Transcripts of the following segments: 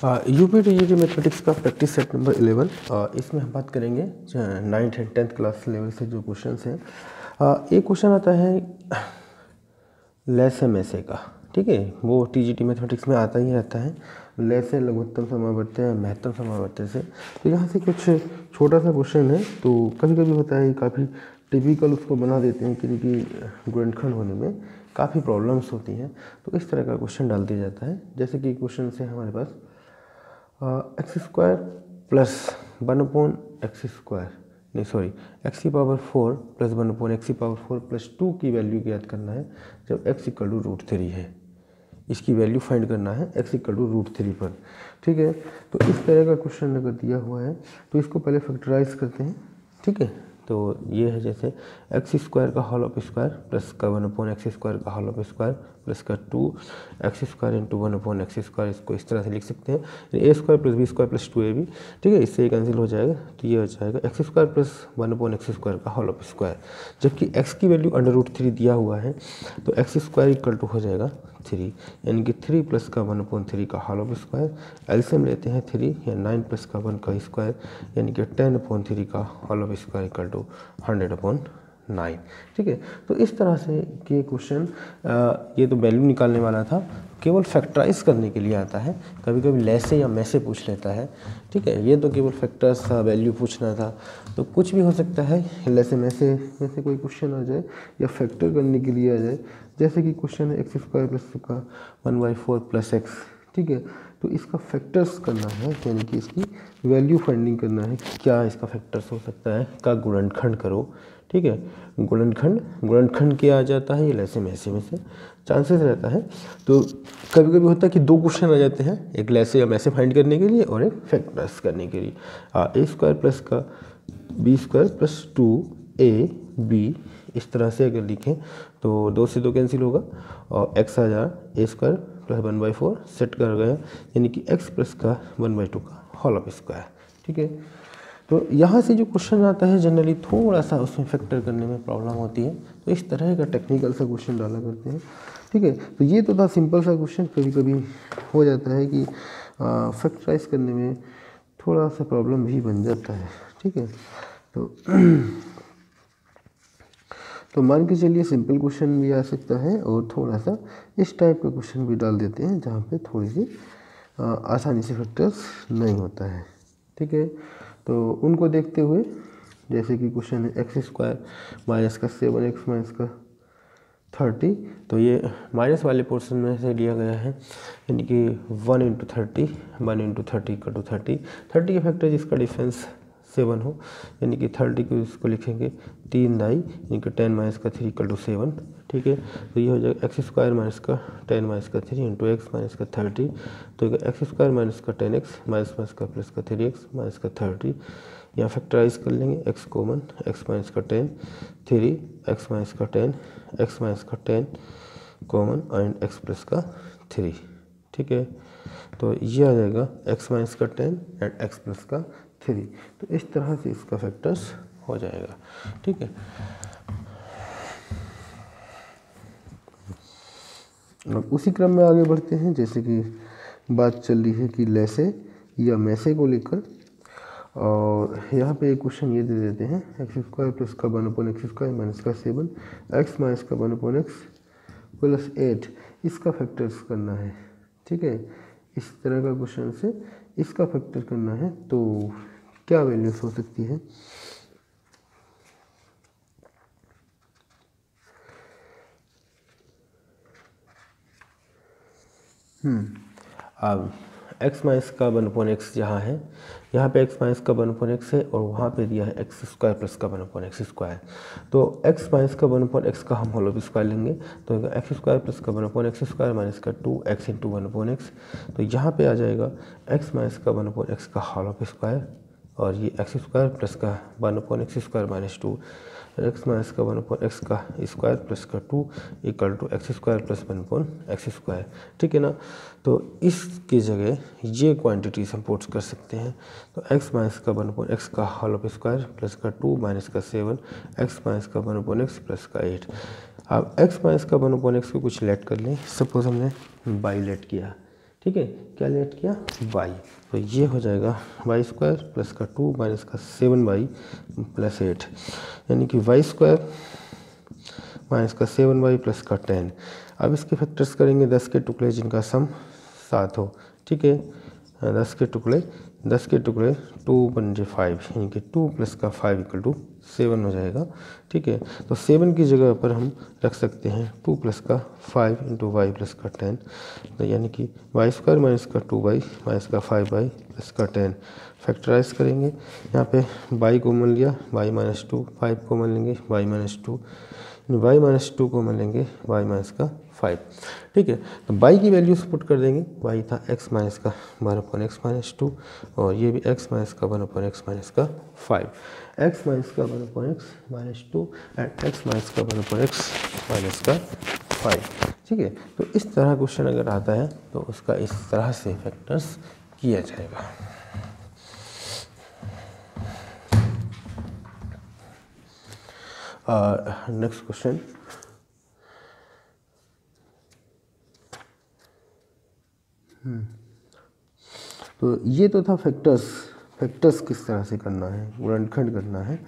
UP TGT mathematics का practice set number 11। इसमें हम बात करेंगे 9th and 10th class level से जो क्वेश्चंस हैं। एक क्वेश्चन आता है लैसे मैसे का, ठीक है, वो टीजीटी मैथमेटिक्स में आता ही रहता है। लैसे लघुत्तम समावर्त्य या महत्तम समावर्त्य से, तो यहाँ से कुछ छोटा सा क्वेश्चन है। तो कभी कभी होता है काफ़ी टिपिकल उसको बना देते हैं क्योंकि गुणनखंड होने में काफ़ी प्रॉब्लम्स होती हैं। तो इस तरह का क्वेश्चन डाल दिया जाता है। जैसे कि क्वेश्चन से हमारे पास एक्स स्क्वायर प्लस 1/x² नहीं सॉरी एक्स की पावर 4 प्लस 1/x की पावर 4 प्लस 2 की वैल्यू ज्ञात करना है जब x इक्वल टू √3 है। इसकी वैल्यू फाइंड करना है x इक्वल टू √3 पर, ठीक है। तो इस तरह का क्वेश्चन अगर दिया हुआ है तो इसको पहले फैक्टराइज करते हैं, ठीक है। तो ये है जैसे एक्स स्क्वायर का होल ऑफ स्क्वायर प्लस का 1/x² का होल ऑफ स्क्वायर प्लस का 2x² इंटू 1/x², इसको इस तरह से लिख सकते हैं a² plus b² plus 2ab, ठीक है। इससे कैंसिल हो जाएगा तो ये हो जाएगा x² प्लस 1/x² का होल ऑफ स्क्वायर। जबकि x की वैल्यू √3 दिया हुआ है तो x² इक्वल टू हो जाएगा 3, यानी कि 3 प्लस का 1/3 का होल ऑफ स्क्वायर। एलसीएम लेते हैं 3 या 9 प्लस का 1 का स्क्वायर, यानी कि 10/3 का whole of square equal to 100/9, ठीक है। तो इस तरह से ये क्वेश्चन ये तो वैल्यू निकालने वाला था, केवल फैक्टराइज करने के लिए आता है। कभी कभी लैसे या मैसे पूछ लेता है, ठीक है। ये तो केवल फैक्टर्स था, वैल्यू पूछना था। तो कुछ भी हो सकता है, लैसे मैसे में से कोई क्वेश्चन आ जाए या फैक्टर करने के लिए आ जाए। जैसे कि क्वेश्चन है x² प्लस का 1/4 प्लस x, ठीक है। तो इसका फैक्टर्स करना है, यानी कि इसकी वैल्यू फाइंडिंग करना है कि क्या इसका फैक्टर्स हो सकता है का गुणनखंड करो, ठीक है। गुणनखंड क्या आ जाता है, ये लैसे मैसे में से चांसेस रहता है। तो कभी कभी होता है कि दो क्वेश्चन आ जाते हैं, एक लैसे या मैसे फाइंड करने के लिए और एक फैक्टर्स करने के लिए। a² प्लस का b² प्लस 2ab, इस तरह से अगर लिखें तो 2 से 2 कैंसिल होगा और x आ जा a² प्लस 1/4 सेट कर गया, यानी कि x प्लस का 1/2 का होल ऑफ स्क्वायर, ठीक है। तो यहाँ से जो क्वेश्चन आता है जनरली थोड़ा सा उसमें फैक्टर करने में प्रॉब्लम होती है। तो इस तरह का टेक्निकल सा क्वेश्चन डाला करते हैं, ठीक है। तो ये तो था सिंपल सा क्वेश्चन। कभी कभी हो जाता है कि फैक्टराइज करने में थोड़ा सा प्रॉब्लम भी बन जाता है, ठीक है। तो मान के चलिए सिंपल क्वेश्चन भी आ सकता है और थोड़ा सा इस टाइप का क्वेश्चन भी डाल देते हैं जहाँ पे थोड़ी सी आसानी से फैक्टर्स नहीं होता है, ठीक है। तो उनको देखते हुए जैसे कि क्वेश्चन है x² माइनस का 7x माइनस का 30, तो ये माइनस वाले पोर्शन में से लिया गया है, यानी कि 1 × 30 इक्वल टू 30 के फैक्टर जिसका डिफरेंस 7 हो, यानी कि 30 को इसको लिखेंगे 3 दाई, यानी कि 10 माइनस का 3 इक्वल टू 7, ठीक है। तो ये हो जाएगा x² माइनस का 10 माइनस का 3 इंटू x माइनस का 30, तो x² माइनस का 10x माइनस माइनस का प्लस का 3x माइनस का 30। यहाँ फैक्टराइज कर लेंगे, x कॉमन, x माइनस का 10 3 x माइनस का 10 x माइनस का 10 कॉमन एंड x प्लस का 3, ठीक है। तो ये आ जाएगा x माइनस का 10 एंड x प्लस का 3। तो इस तरह से इसका फैक्टर्स हो जाएगा, ठीक है। अब उसी क्रम में आगे बढ़ते हैं, जैसे कि बात चल रही है कि लैसे या मैसे को लेकर। और यहाँ पे एक क्वेश्चन ये दे देते हैं x² प्लस का 1/x² माइनस का 7 x माइनस का 1/x प्लस 8, इसका फैक्टर्स करना है, ठीक है। इस तरह का क्वेश्चन से इसका फैक्टर करना है तो क्या वैल्यूज हो सकती है। अब x माइनस का 1/x जहाँ है, यहाँ पे x माइनस का 1/x है और वहाँ पे दिया है x² प्लस का 1/x²। तो x माइनस का 1/x का हम होल ऑफ स्क्वायर लेंगे, तो x² प्लस का 1/x² माइनस का 2x इंटू 1/x। तो यहाँ पे आ जाएगा x माइनस का 1/x का होल ऑफ स्क्वायर और ये x² प्लस का 1/x² माइनस 2 x माइनस का 1/x का स्क्वायर प्लस का 2 equal to x² plus 1/x², ठीक है ना। तो इसकी जगह ये क्वांटिटीज हम पुट कर सकते हैं। तो x माइनस का 1/x का होल ऑफ स्क्वायर प्लस का 2 माइनस का 7 x माइनस का 1/x प्लस का 8। अब x माइनस का 1/x को कुछ लेट कर लें, सपोज हमने बाई लेट किया, ठीक है, क्या लेट किया y, तो ये हो जाएगा वाई स्क्वायर प्लस का 2 माइनस का 7y प्लस 8, यानी कि वाई स्क्वायर माइनस का 7y प्लस का 10। अब इसके फैक्टर्स करेंगे 10 के टुकड़े जिनका सम 7 हो, ठीक है, 10 के टुकड़े 2 बन जाए 5, यानी कि 2 प्लस का 5 इक्वल टू 7 हो जाएगा, ठीक है। तो 7 की जगह पर हम रख सकते हैं 2 प्लस का 5 इंटू वाई प्लस का 10, तो यानी कि वाई स्क्वायर माइनस का 2y माइनस का 5y प्लस का 10। फैक्टराइज करेंगे, यहाँ पे y कॉमन लिया, y माइनस 2, 5 कॉमन लेंगे y minus 2, y minus 2 common लेंगे y माइनस का 5, ठीक है। तो y की वैल्यूज पुट कर देंगे, y था x माइनस का 1/x माइनस 2 और ये भी x माइनस का 1/x माइनस का 5, x माइनस का 1/x minus 2 and x minus का 1/x माइनस का 5, ठीक है। तो इस तरह क्वेश्चन अगर आता है तो उसका इस तरह से फैक्टर्स किया जाएगा। नेक्स्ट क्वेश्चन, तो ये तो था फैक्टर्स किस तरह से करना है, गुणनखंड करना है।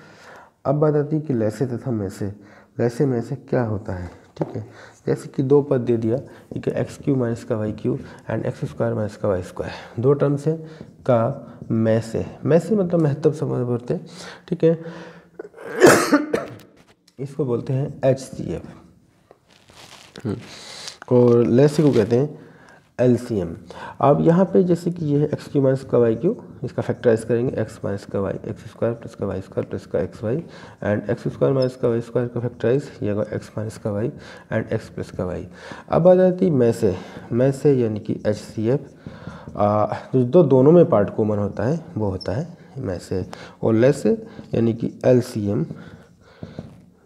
अब बात आती है कि लैसे तथा लैसे में से क्या होता है, ठीक है। जैसे कि दो पद दे दिया, ठीक है, एक्स क्यू माइनस का Y cube and X square minus का वाई स्क्वायर, दो टर्म्स है का में से मतलब महत्तम समावर्त, ठीक है। इसको बोलते हैं HCF और लैसे को कहते हैं LCM। अब यहाँ पे जैसे कि ये है एक्स क्यू माइनस का वाई क्यू, इसका फैक्टराइज करेंगे एक्स माइनस का वाई, एक्स स्क्वायर प्लस का वाई स्क्वायर प्लस का X Y and X square minus का वाई स्क्वायर का फैक्टराइज ये होगा एक्स माइनस का वाई एंड एक्स प्लस का वाई। अब आ जाती में से यानी कि HCF, जो दोनों में पार्ट कॉमन होता है वो होता है में से, और लैसे यानी कि LCM,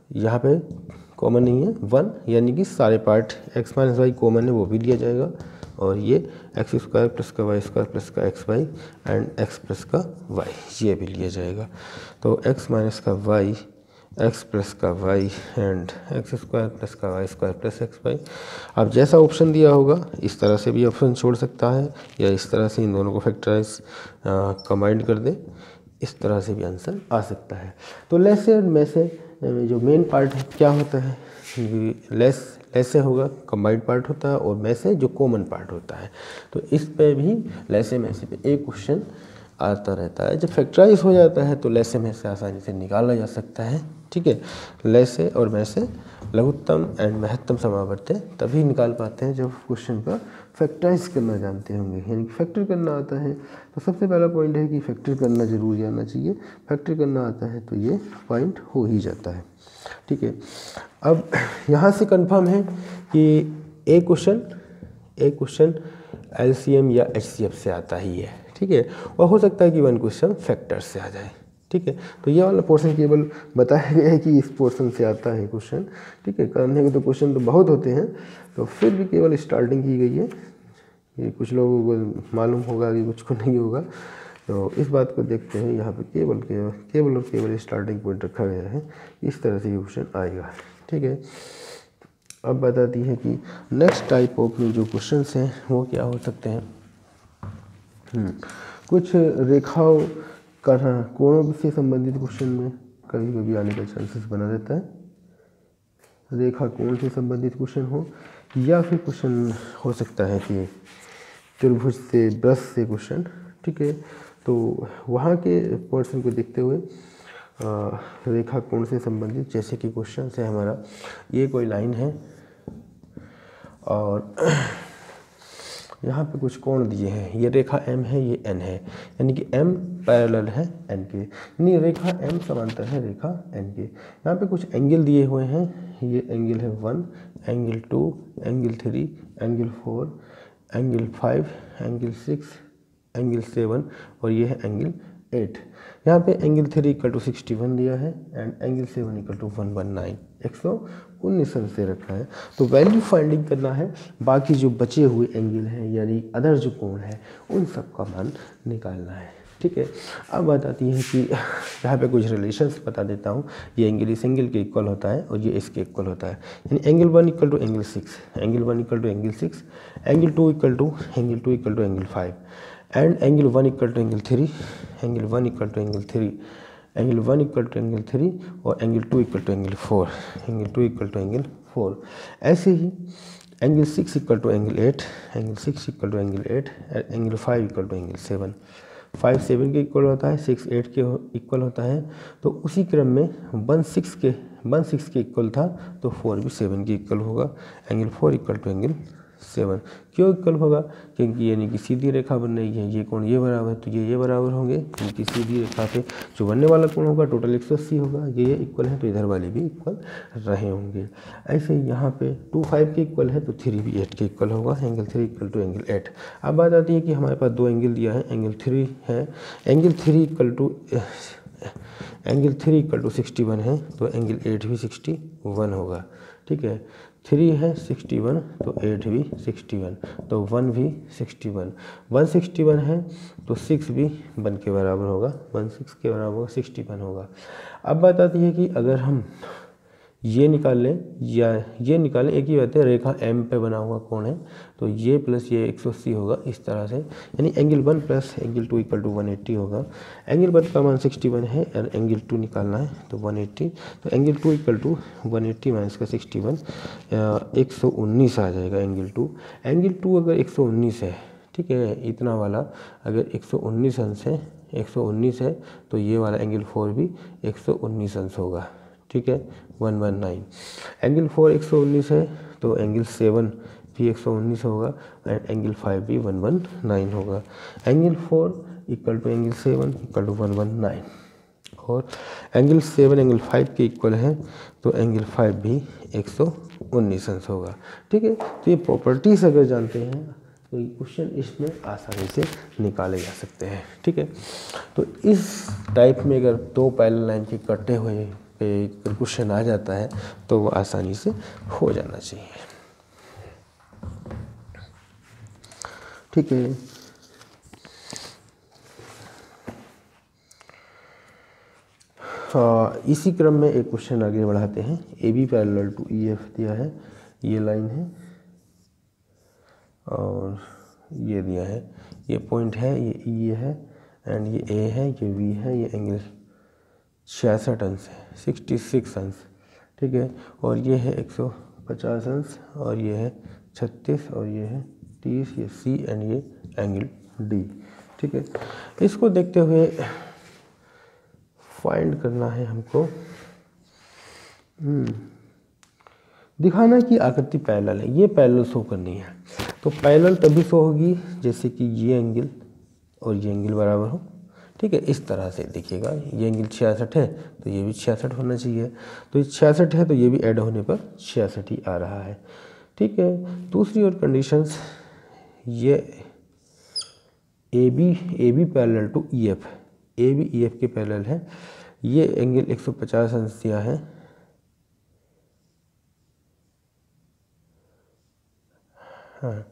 यहाँ पे कॉमन नहीं है 1, यानी कि सारे part X minus Y common है वो भी लिया जाएगा, और ये एक्स स्क्वायर प्लस का वाई स्क्वायर प्लस का X Y and X plus का वाई ये भी लिया जाएगा। तो एक्स माइनस का वाई, एक्स प्लस का Y and X square plus का Y square plus X Y. अब जैसा ऑप्शन दिया होगा इस तरह से भी ऑप्शन छोड़ सकता है, या इस तरह से इन दोनों को फैक्टराइज कंबाइंड कर दे, इस तरह से भी आंसर आ सकता है। तो लैसे और में से जो मेन पार्ट है क्या होता है, लैसे होगा कंबाइंड पार्ट होता है और में से जो कॉमन पार्ट होता है। तो इस पे भी लैसे में से पे एक क्वेश्चन आता रहता है। जब फैक्टराइज हो जाता है तो लैसे में से आसानी से निकाला जा सकता है, ठीक है। लैसे और में से लघुत्तम एंड महत्तम समावर्त तभी निकाल पाते हैं जब क्वेश्चन का फैक्टराइज करना जानते होंगे, यानी कि फैक्टर करना आता है। तो सबसे पहला पॉइंट है कि फैक्टर करना जरूर आना चाहिए, फैक्टर करना आता है तो ये पॉइंट हो ही जाता है, ठीक है। अब यहाँ से कंफर्म है कि एक क्वेश्चन LCM या HCF से आता ही है, ठीक है, और हो सकता है कि 1 क्वेश्चन फैक्टर से आ जाए, ठीक है। तो ये वाला पोर्शन केवल बताया गया है कि इस पोर्शन से आता है क्वेश्चन, ठीक है। करने के तो क्वेश्चन तो बहुत होते हैं, तो फिर भी केवल स्टार्टिंग की गई है। ये कुछ लोगों को मालूम होगा कि कुछ को नहीं होगा, तो इस बात को देखते हैं। यहाँ पे केवल स्टार्टिंग पॉइंट रखा गया है, इस तरह से ये क्वेश्चन आएगा, ठीक है। अब बताती है कि नेक्स्ट टाइप ऑफ में जो क्वेश्चंस हैं वो क्या हो सकते हैं। कुछ रेखाओं का कोणों से संबंधित क्वेश्चन में कभी कभी आने का चांसेस बना रहता है। रेखा कोण से संबंधित क्वेश्चन हो, या फिर क्वेश्चन हो सकता है कि त्रिभुज से ब्रश से क्वेश्चन, ठीक है। तो वहाँ के पोर्शन को देखते हुए रेखा कोण से संबंधित जैसे कि क्वेश्चन है हमारा, ये कोई लाइन है और यहाँ पे कुछ कोण दिए हैं, ये रेखा M है, ये N है, यानी कि M पैरेलल है N के, यानी रेखा M समांतर है रेखा N के। यहाँ पे कुछ एंगल दिए हुए हैं, ये एंगल है 1, angle 2, angle 3, angle 4, angle 5, angle 6, angle 7 और ये है एंगल 8। यहाँ पे एंगल 3 इक्वल टू 61 दिया है एंड एंगल 7 इक्वल टू 119, 119 से रखा है। तो वैल्यू फाइंडिंग करना है, बाकी जो बचे हुए एंगल हैं यानी अदर जो कोण है उन सब का मान निकालना है, ठीक है। अब बात आती है कि यहाँ पे कुछ रिलेशंस बता देता हूँ। ये एंगल इस एंगल के इक्वल होता है और ये इसके इक्वल होता है। यानी angle 1 equal to angle 6, angle 1 equal to angle 6, angle 2 equal to angle 5 and angle 1 equal to angle 3, angle 1 equal to angle 3, angle 1 equal to angle 3 और angle 2 equal to angle 4, angle 2 equal to angle 4। ऐसे ही angle 6 equal to angle 8, angle 6 equal to angle 8, angle 5 equal to angle 7। 5 7 के equal होता है, 6 8 के equal होता है। तो उसी क्रम में 1 6 के इक्वल था तो 4 भी 7 के इक्वल होगा। एंगल 4 इक्वल टू एंगल 7 क्यों इक्वल होगा? क्योंकि यानी कि सीधी रेखा बन रही है, ये कोण ये बराबर तो ये बराबर होंगे, क्योंकि सीधी रेखा पे जो बनने वाला कोण होगा टोटल 180 होगा। ये इक्वल है तो इधर वाले भी इक्वल रहे होंगे। ऐसे ही यहाँ पे 2 5 के इक्वल है तो 3 भी 8 के इक्वल होगा। Angle 3 equal to angle 8। अब बात आती है कि हमारे पास 2 एंगल दिया है, एंगल 3 है, एंगल 3 इक्वल टू 61 है तो एंगल 8 भी 61 होगा। ठीक है, 3 है 61 तो 8 भी 61 तो 1 भी 61, 161 है तो 6 भी 1 के बराबर होगा, 1 6 के बराबर होगा, 61 होगा। अब बात आती है कि अगर हम ये निकाल लें या ये निकालें, एक ही बात है, रेखा M पे बना हुआ कोण है तो ये प्लस ये 180 होगा इस तरह से। यानी angle 1 plus angle 2 equal to 180 होगा। एंगल 1 का मान 61 है और एंगल 2 निकालना है तो 180, तो एंगल 2 इक्वल टू 180 माइनस का 61 119 आ जाएगा एंगल 2। एंगल 2 अगर 119 है, ठीक है, इतना वाला अगर 119 अंश है, 119 है तो ये वाला एंगल 4 भी 119 अंश होगा। ठीक है, 119। एंगल 4 119 है तो एंगल 7 भी 119 होगा एंड एंगल 5 भी 119 होगा। Angle 4 equal to angle 7 equal to 119 और एंगल 7 एंगल 5 के इक्वल है तो एंगल 5 भी 119 अंश होगा। ठीक है, तो ये प्रॉपर्टीज अगर जानते हैं तो क्वेश्चन इसमें आसानी से निकाले जा सकते हैं। ठीक है, तो इस टाइप में अगर 2 पैरेलल लाइन के कटे हुए पे क्वेश्चन आ जाता है तो वो आसानी से हो जाना चाहिए। ठीक है, इसी क्रम में एक क्वेश्चन आगे बढ़ाते हैं। A B parallel to E F दिया है, ये लाइन है और ये दिया है, ये पॉइंट है, ये ई है एंड ये ए है, ये वी है, ये एंगल 66 अंश है, 66 अंश। ठीक है, और ये है 150 अंश और ये है 36 और ये है 30, ये सी एंड ये एंगल डी। ठीक है, इसको देखते हुए फाइंड करना है हमको, दिखाना कि आकृति पैरेलल है, ये पैरेलल शो करनी है। तो पैरेलल तभी शो होगी जैसे कि ये एंगल और ये एंगल बराबर हो। ठीक है, इस तरह से देखिएगा, ये एंगल 66 है तो ये भी 66 होना चाहिए, तो ये 66 है तो ये भी ऐड होने पर 66 ही आ रहा है। ठीक है, दूसरी और कंडीशंस, ये A B parallel to E F, A B E F के पैरेलल है। ये एंगल 150 अंश दिया है, हाँ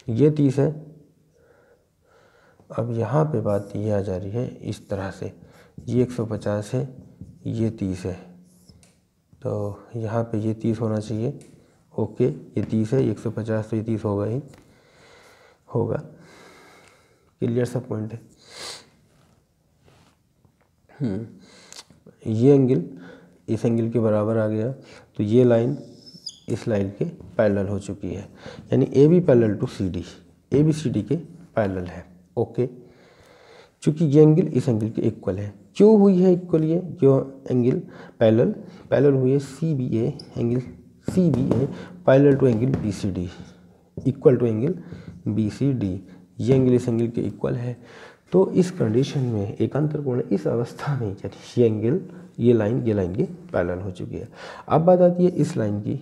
ये 30 है। अब यहाँ पे बात ये आ जा रही है इस तरह से, ये 150 है, ये 30 है, तो यहाँ पे ये 30 होना चाहिए। ओके, ये 30 है, 150 तो ये 30 होगा ही होगा। क्लियर सा पॉइंट है। ये एंगल इस एंगल के बराबर आ गया तो ये लाइन इस लाइन के पैरेलल हो चुकी है, यानी A B parallel to C D, A B C D के पैरेलल है। ओके, चूँकि ये एंगल इस एंगल के इक्वल है। क्यों हुई है इक्वल? ये जो एंगल पैरेलल हुई है C B A, angle C B A parallel to angle B C D, equal to angle B C D, ये एंगल इस एंगल के इक्वल है। तो इस कंडीशन में एकांतर कोण इस अवस्था में ये एंगल ये लाइन के पैरेलल हो चुकी है। अब बात आती है इस लाइन की,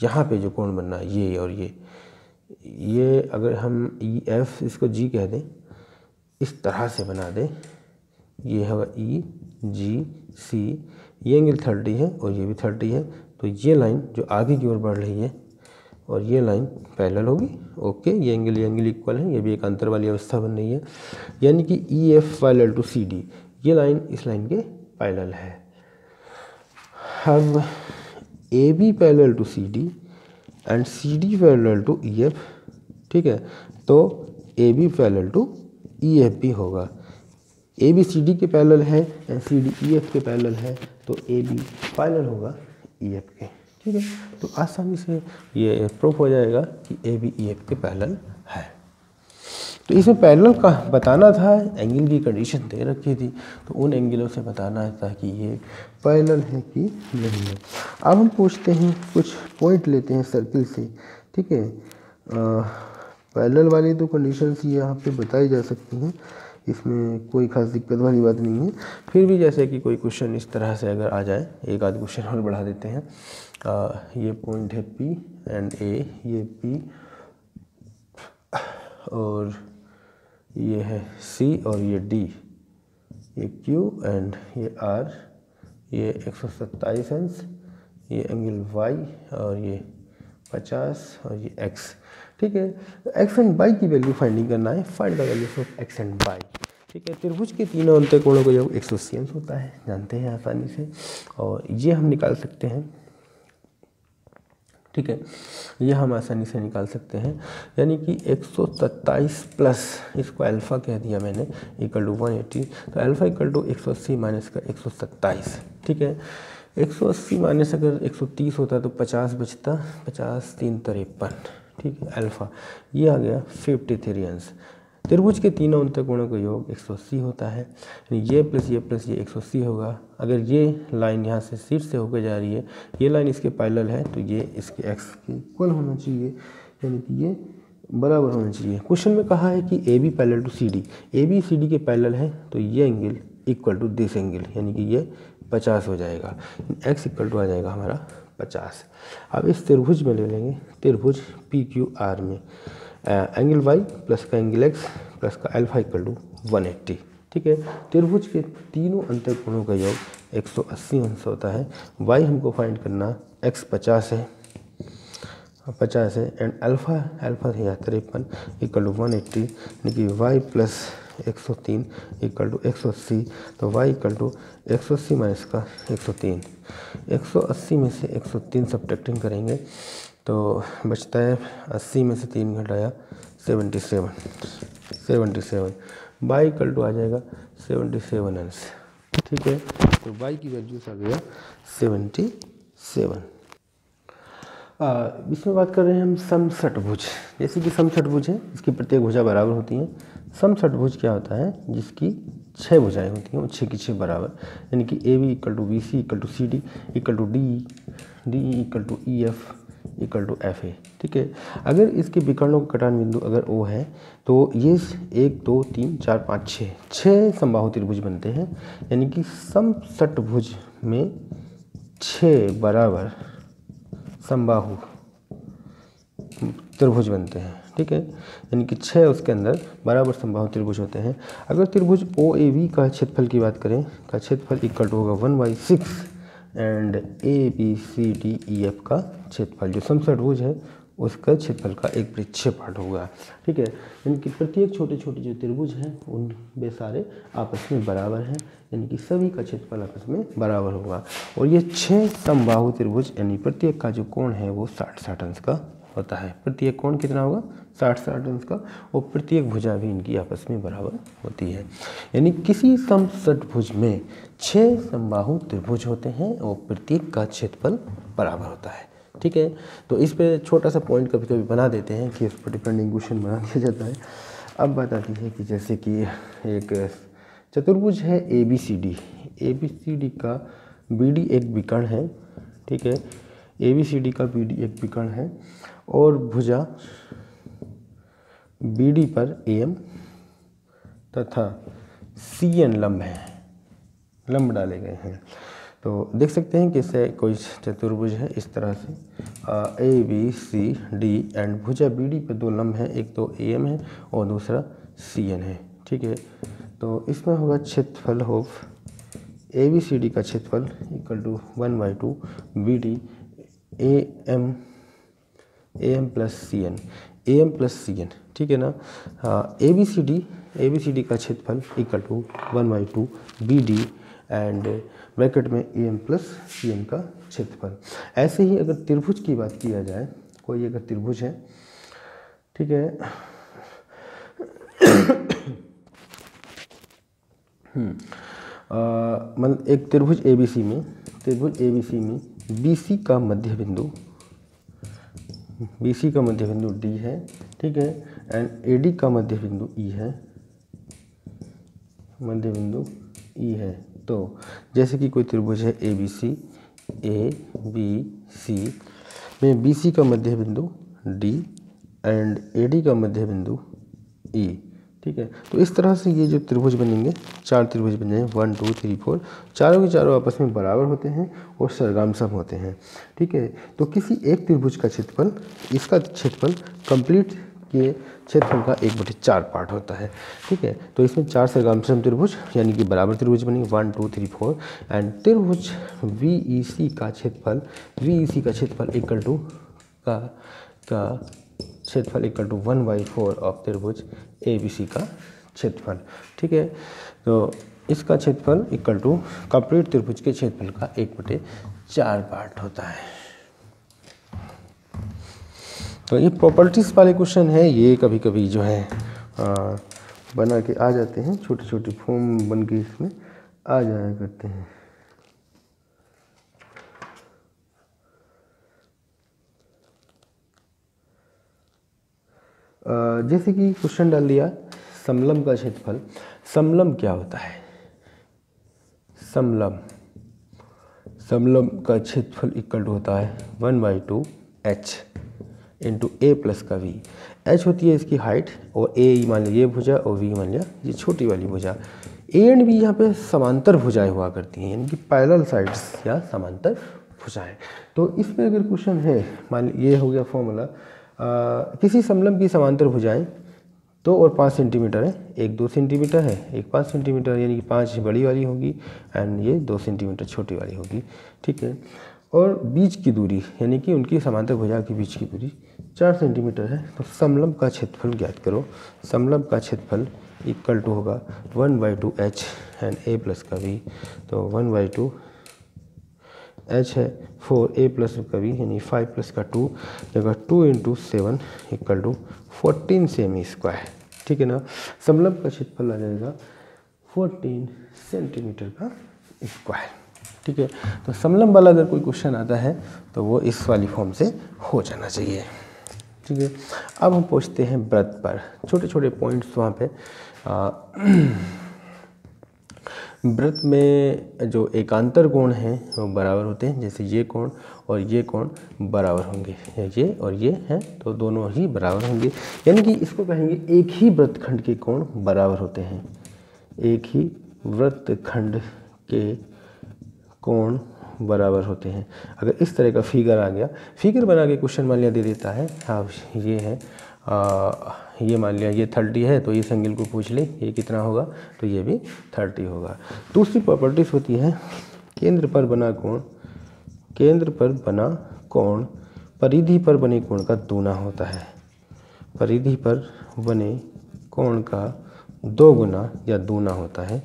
यहाँ पे जो कोण बनना है ये और ये अगर हम ई एफ इसको जी कह दें, इस तरह से बना दें, ये होगा ई जी सी, ये एंगल 30 है और ये भी 30 है, तो ये लाइन जो आगे की ओर बढ़ रही है और ये लाइन पैरेलल होगी। ओके, ये एंगल इक्वल है, ये भी एक अंतर वाली अवस्था बन रही है, यानी कि E F parallel to C D, ये लाइन इस लाइन के पैरेलल है। अब A B parallel to C D and C D parallel to E F, ठीक है, तो A B parallel to E F भी होगा। ए बी सी डी के पैरेलल है and C D E F के पैरेलल है, तो ए बी पैरेलल होगा ई एफ के, ठीक है। तो आसानी से ये प्रूफ हो जाएगा कि ए बी ई एफ के पैरेलल है। तो इसमें पैरेलल का बताना था, एंगल की कंडीशन दे रखी थी, तो उन एंगलों से बताना था कि ये पैरेलल है कि नहीं है। अब हम पूछते हैं, कुछ पॉइंट लेते हैं सर्किल से, ठीक है। पैरेलल वाली तो कंडीशंस यहाँ पे बताई जा सकती हैं, इसमें कोई खास दिक्कत वाली बात नहीं है। फिर भी जैसे कि कोई क्वेश्चन इस तरह से अगर आ जाए, एक आध क्वेश्चन और बढ़ा देते हैं। ये पॉइंट है P एंड A, ये P और ये है C और ये D, ये Q एंड ये R, ये 127 अंश, ये एंगल Y और ये 50 और ये X, ठीक है। एक्स एंड वाई की वैल्यू फाइंडिंग करना है, find the value of X and Y, ठीक है। त्रिभुज के तीनों अंत्य कोणों का योग 180 अंश होता है, जानते हैं आसानी से, और ये हम निकाल सकते हैं, ठीक है, ये हम आसानी से निकाल सकते हैं। यानी कि 127 प्लस इसको अल्फ़ा कह दिया मैंने इक्वल टू 180, तो अल्फ़ा इक्वल टू 180 माइनस का 127, ठीक है। 180 माइनस अगर 130 होता तो 50 बचता, 50 3 53, ठीक है, अल्फ़ा ये आ गया 53 अंश। त्रिभुज के तीनों अंत्य कोणों का योग 180 होता है, यानी ये प्लस ये 180 होगा। अगर ये लाइन यहाँ से शीर्ष से होकर जा रही है, ये लाइन इसके पैरेलल है, तो ये इसके एक्स के इक्वल होना चाहिए, यानी कि ये बराबर होना चाहिए। क्वेश्चन में कहा है कि A B parallel to C D, A B C D के पैरेलल है, तो ये angle equal to this angle, यानी कि ये 50 हो जाएगा, एक्स इक्वल टू आ जाएगा हमारा 50। अब इस त्रिभुज में ले लेंगे, त्रिभुज पी क्यू आर में एंगल वाई प्लस का एंगल एक्स प्लस का अल्फा इक्वल टू 180, ठीक है। त्रिभुज के तीनों अंत्य कोणों का योग 180 अंश होता है। वाई हमको फाइंड करना, एक्स 50 है एंड अल्फा है 53 इक्वल टू 180, यानी कि वाई प्लस 103 इक्वल टू 180, तो वाई इक्वल टू 180 माइनस का 103, 180 में से 103 सब्ट्रैक्टिंग करेंगे तो बचता है 80 में से 3 घटाया 77, बाई इक्वल टू आ जाएगा 77 अंश, ठीक है। तो बाई की वैल्यू आ गया 77। इसमें बात कर रहे हैं हम समषटभुज। जैसे कि समषटभुज है, इसकी प्रत्येक भुजा बराबर होती हैं। समषटभुज क्या होता है, जिसकी 6 भुजाएं होती हैं, वो 6 की 6 बराबर, यानी कि A B equal to B C equal to C D equal to D E equal to E F equal to F A, ठीक है। अगर इसके विकर्णों का कटान बिंदु अगर ओ है, तो ये 1 2 3 4 5 6 समबाहु त्रिभुज बनते हैं, यानी कि समषटभुज में 6 बराबर समबाहु त्रिभुज बनते हैं, ठीक है। यानी कि 6 उसके अंदर बराबर समबाहु त्रिभुज होते हैं। अगर त्रिभुज ओ ए बी का क्षेत्रफल की बात करें, का क्षेत्रफल इक्वल टू होगा 1/6 and A B C D E F का क्षेत्रफल, जो समषटभुज है उसका क्षेत्रफल का एक परिक्षेपण होगा, ठीक है। इनकी प्रत्येक छोटे छोटे जो त्रिभुज हैं उन वे सारे आपस में बराबर हैं, यानी कि सभी का क्षेत्रफल आपस में बराबर होगा। और ये 6 समबाहु त्रिभुज, यानी प्रत्येक का जो कोण है वो 60-60 अंश का होता है। प्रत्येक कोण कितना होगा, 60-60 अंश का, और प्रत्येक भुजा भी इनकी आपस में बराबर होती है। यानी किसी समषटभुज में 6 समबाहु त्रिभुज होते हैं और प्रत्येक का क्षेत्रफल बराबर होता है, ठीक है। तो इस पे छोटा सा पॉइंट कभी कभी बना देते हैं कि उस पर डिपेंडिंग क्वेश्चन बना दिया जाता है। अब बात आती है कि जैसे कि एक चतुर्भुज है ए बी सी डी का बी डी एक विकर्ण है, ठीक है। ए बी सी डी का बी डी एक विकर्ण है और भुजा बी डी पर ए एम तथा सी एन लंब है, लंब डाले गए हैं। तो देख सकते हैं कि इससे कोई चतुर्भुज है इस तरह से, A B C D and भुजा बी डी पर 2 लंब हैं, एक तो ए एम है और दूसरा सी एन है, ठीक है। तो इसमें होगा क्षेत्रफल of A B C D का क्षेत्रफल equal to 1/2 B D A M AM plus CN, AM plus CN, ठीक है ना। ABCD का क्षेत्रफल equal to 1/2 BD and bracket में AM प्लस CN का क्षेत्रफल। ऐसे ही अगर त्रिभुज की बात किया जाए, कोई अगर त्रिभुज है, ठीक है, मतलब एक त्रिभुज ABC में BC का मध्य बिंदु D है, ठीक है, एंड AD का मध्य बिंदु E है। तो जैसे कि कोई त्रिभुज है ABC में BC का मध्य बिंदु D एंड AD का मध्य बिंदु E, ठीक है। तो इस तरह से ये जो त्रिभुज बनेंगे, 4 त्रिभुज बन जाएंगे, 1 2 3 4, चारों के चारों आपस में बराबर होते हैं और सरगामसम होते हैं, ठीक है। तो किसी एक त्रिभुज का क्षेत्रफल, इसका क्षेत्रफल कंप्लीट के क्षेत्रफल का 1/4 पार्ट होता है, ठीक है। तो इसमें 4 सरगामसम त्रिभुज यानी कि बराबर त्रिभुज बनेंगे 1 2 3 4 एंड त्रिभुज VEC का क्षेत्रफल इक्वल टू क्षेत्रफल इक्वल टू 1/4 ऑफ त्रिभुज ABC का क्षेत्रफल, ठीक है। तो इसका क्षेत्रफल इक्वल टू कंप्लीट त्रिभुज के क्षेत्रफल का 1/4 पार्ट होता है। तो ये प्रॉपर्टीज वाले क्वेश्चन है, ये कभी कभी जो है बना के आ जाते हैं, छोटे छोटे फॉर्म बन के इसमें आ जाया करते हैं। जैसे कि क्वेश्चन डाल दिया, समलंब का क्षेत्रफल। समलंब क्या होता है? समलंब का क्षेत्रफल इक्वल टू होता है 1/2 H इंटू A प्लस का V। H होती है इसकी हाइट और A मान लिया ये भुजा और V मान लिया ये छोटी वाली भुजा। A एंड B यहाँ पे समांतर भुजाएं हुआ करती हैं, यानी कि पैरेलल साइड्स या समांतर भुजाएं। तो इसमें अगर क्वेश्चन है, मान लीजिए ये हो गया फॉर्मूला, किसी समलंब की समांतर भुजाएं 2 और 5 सेंटीमीटर है, एक 2 सेंटीमीटर है, एक 5 सेंटीमीटर, यानी कि 5 बड़ी वाली होगी एंड ये 2 सेंटीमीटर छोटी वाली होगी, ठीक है। और बीच की दूरी यानी कि उनकी समांतर भुजा के बीच की दूरी 4 सेंटीमीटर है। तो समलंब का क्षेत्रफल ज्ञात करो। समलंब का क्षेत्रफल इक्वल टू होगा 1/2 H एंड A प्लस का V। तो 1/2 H है 4 A प्लस का V यानी 5 प्लस का 2 जगह 2 इंटू 7 इक्वल टू 14 सेमी स्क्वायर, ठीक है ना। समलंब का क्षेत्रफल आ जाएगा 14 सेंटीमीटर का स्क्वायर, ठीक है। तो समलंब वाला अगर कोई क्वेश्चन आता है तो वो इस वाली फॉर्म से हो जाना चाहिए, ठीक है। अब हम पहुँचते हैं वृत्त पर, छोटे छोटे पॉइंट्स वहाँ पे। वृत्त में जो एकांतर कोण हैं वो बराबर होते हैं, जैसे ये कोण और ये कोण बराबर होंगे, ये और ये हैं तो दोनों ही बराबर होंगे, यानी कि इसको कहेंगे एक ही वृत्तखंड के कोण बराबर होते हैं। एक ही वृत्तखंड के कोण बराबर होते हैं। अगर इस तरह का फिगर आ गया, फिगर बना के क्वेश्चन मान लिया दे देता है, हाँ ये है ये मान लिया ये 30 है तो इस एंगल को पूछ ले ये कितना होगा, तो ये भी 30 होगा। दूसरी प्रॉपर्टीज होती है केंद्र पर बना कोण परिधि पर बने कोण का दूना होता है। परिधि पर बने कोण का 2 गुना या दूना होता है,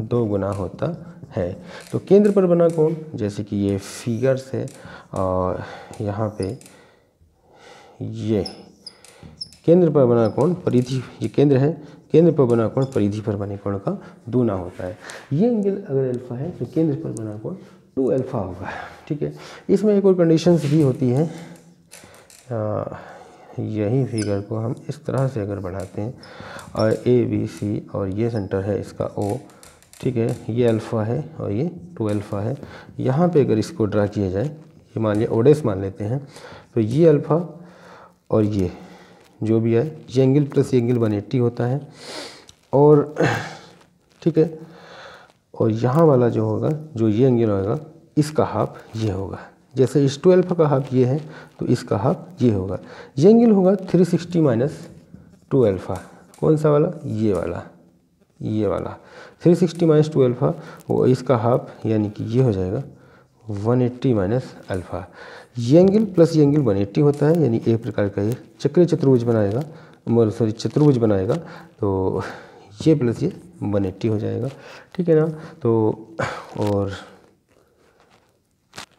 2 गुना होता है। तो केंद्र पर बना कोण जैसे कि ये फिगर्स है और यहाँ पे ये केंद्र पर बना कोण परिधि, ये केंद्र है, केंद्र पर बना कोण परिधि पर बने कोण का दूना होता है। ये एंगल अगर अल्फा है तो केंद्र पर बना कोण 2 अल्फा होगा, ठीक है। इसमें एक और कंडीशंस भी होती है, यही फिगर को हम इस तरह से अगर बढ़ाते हैं और ABC और ये सेंटर है इसका O, ठीक है, ये अल्फ़ा है और ये 2 अल्फ़ा है। यहाँ पे अगर इसको ड्रा किया जाए, ये मान लिया ओडेस मान लेते हैं, तो ये अल्फ़ा और ये जो भी है ये एंगल प्लस ये एंगल 180 होता है, और ठीक है, और यहाँ वाला जो होगा जो ये एंगल होगा इसका हाफ ये होगा। जैसे इस 2 अल्फ़ा का हाफ ये है तो इसका हाफ ये होगा। ये एंगल होगा 360 माइनस 2 अल्फ़ा। कौन सा वाला? ये वाला, ये वाला 360 माइनस 2 अल्फ़ा, वो इसका हाफ यानी कि ये हो जाएगा 180 माइनस अल्फ़ा। ये एंगल प्लस ये एंगल 180 होता है, यानी एक प्रकार का ये चक्रीय चतुर्भुज बनाएगा, सॉरी चतुर्भुज बनाएगा। तो ये प्लस ये 180 हो जाएगा, ठीक है ना। तो और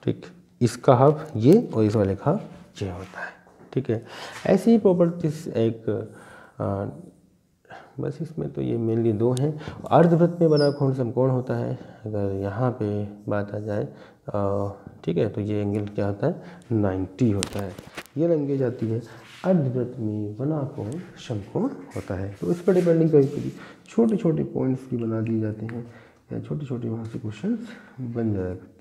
ठीक इसका हाफ ये और इस वाले का हाफ ये होता है, ठीक है। ऐसी ही प्रॉपर्टीज एक बस इसमें तो ये मेनली दो हैं। अर्धवृत्त में बना कोण समकोण होता है। अगर यहाँ पे बात आ जाए ठीक है, तो ये एंगल क्या होता है 90 होता है। ये लैंग्वेज आती है अर्धवृत्त में बना कोण समकोण होता है। तो इस पर डिपेंडिंग कभी कभी छोटे छोटे पॉइंट्स भी बना दिए जाते हैं या छोटे छोटे वहाँ से क्वेश्चन बन जाया करते हैं।